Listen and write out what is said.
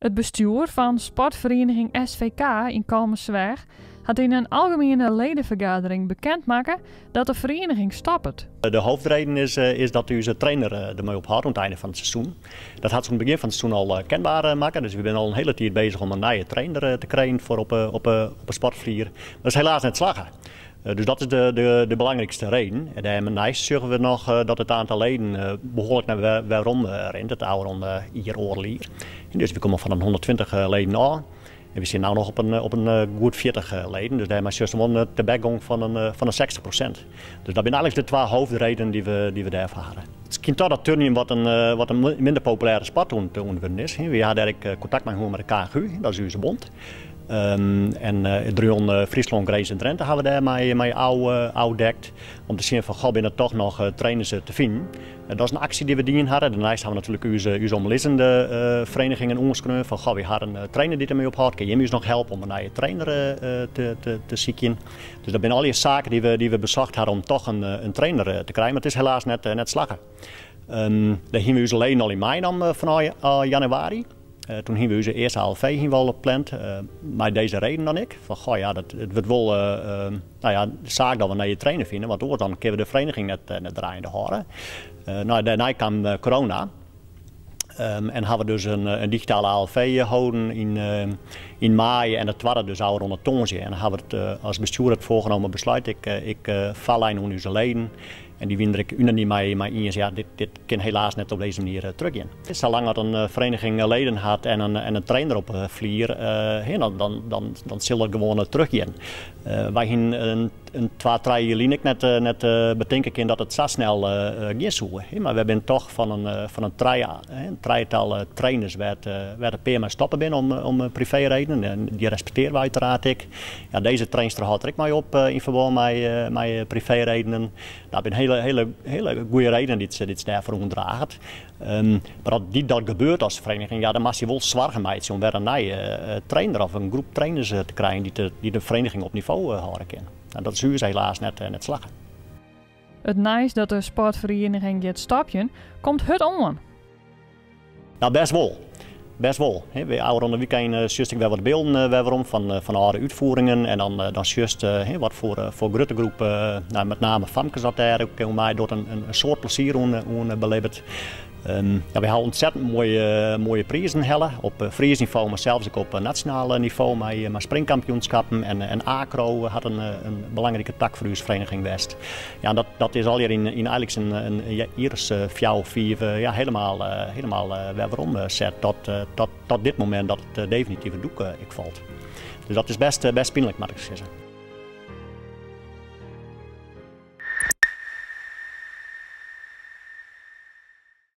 Het bestuur van sportvereniging SVK in Kalmersweg had in een algemene ledenvergadering bekendmaken dat de vereniging stopt. De hoofdreden is dat onze trainer ermee ophoudt aan het einde van het seizoen. Dat had ze aan het begin van het seizoen al kenbaar maken. Dus we zijn al een hele tijd bezig om een nieuwe trainer te krijgen voor op een sportvlier. Dat is helaas net slagen. Dus dat is de belangrijkste reden. En daarnaast zorgen we nog dat het aantal leden behoorlijk naar waarom rent. Het oude hier oorlier. Dus we komen van een 120 leden aan. En we zitten nu nog op een goed 40 leden. Dus daarmee is een tebackgang van een 60%. Dus dat zijn eigenlijk de twee hoofdredenen die we daarvoor hadden. Het is kind dat turnium wat een minder populaire sport toen is. We hadden eigenlijk contact met de KGU, dat is onze bond. En Drion Friesland, Grace en Drenthe hebben we daar mee oudekt. Om te zien van, goh, binnen toch nog trainers te vinden. Dat is een actie die we die hadden. Daarnaast hebben we natuurlijk onze omliggende verenigingen onderschreven. Van, goh, we hadden een trainer die ermee ophoudt. Kun je ons nog helpen om een nieuwe trainer te zoeken? Dus dat zijn al die zaken die we bezocht hadden om toch een trainer te krijgen. Maar het is helaas net slagen. Daar gingen we onze leden al in mei van januari. Toen hebben we onze eerste ALV wel gepland, maar deze reden dan ik. Van, goh, ja, het wordt wel de zaak dat we naar je trainer vinden, want anders dan kunnen we de vereniging net draaiende houden. Daarna kwam corona. En hebben we dus een digitale ALV gehouden in mei en het was dus al rond het tongje. En dan hebben we het als bestuur het voorgenomen besluit. Ik val in onze leden. En die winnen ik unaniem mee in. Ja, dit kan helaas net op deze manier teruggaan. Zolang dat een vereniging leden had en een trainer op vlier, dan zal het gewoon teruggaan. Wij gaan een 2-3 jaar net bedenken dat het zo snel gaat zo. Maar we hebben toch van een drietal trainers waar de PMA stoppen ben om privéredenen. En die respecteren wij uiteraard ik. Ja, deze trainster houdt er ik mee op in verband met privéredenen. Dat zijn hele goede redenen die ze daarvoor onderdraagt. Maar als dat gebeurt als vereniging, ja, dan mag je wel zorgen mee om weer een nieuwe trainer of een groep trainers te krijgen die de vereniging op niveau houden kan. En dat is dus helaas net slagen. Het nice dat de sportvereniging gaat stoppen, komt het om. Nou, best wel. Best wel. We houden onder weekend juist weer wat beelden waarom van oude uitvoeringen en dan juist wat voor grote groepen, met name famkes dat daar ook mij door een soort plezier beleefd. Ja, we hebben ontzettend mooie prijzen hellen op Fries niveau, maar zelfs ook op nationaal niveau met springkampioenschappen en ACRO had een belangrijke tak voor onze vereniging West. Ja, dat is al hier in eigenlijk een iris 4 ja, helemaal waarom zet tot dit moment dat het definitieve doek valt. Dus dat is best pijnlijk, mag ik zeggen.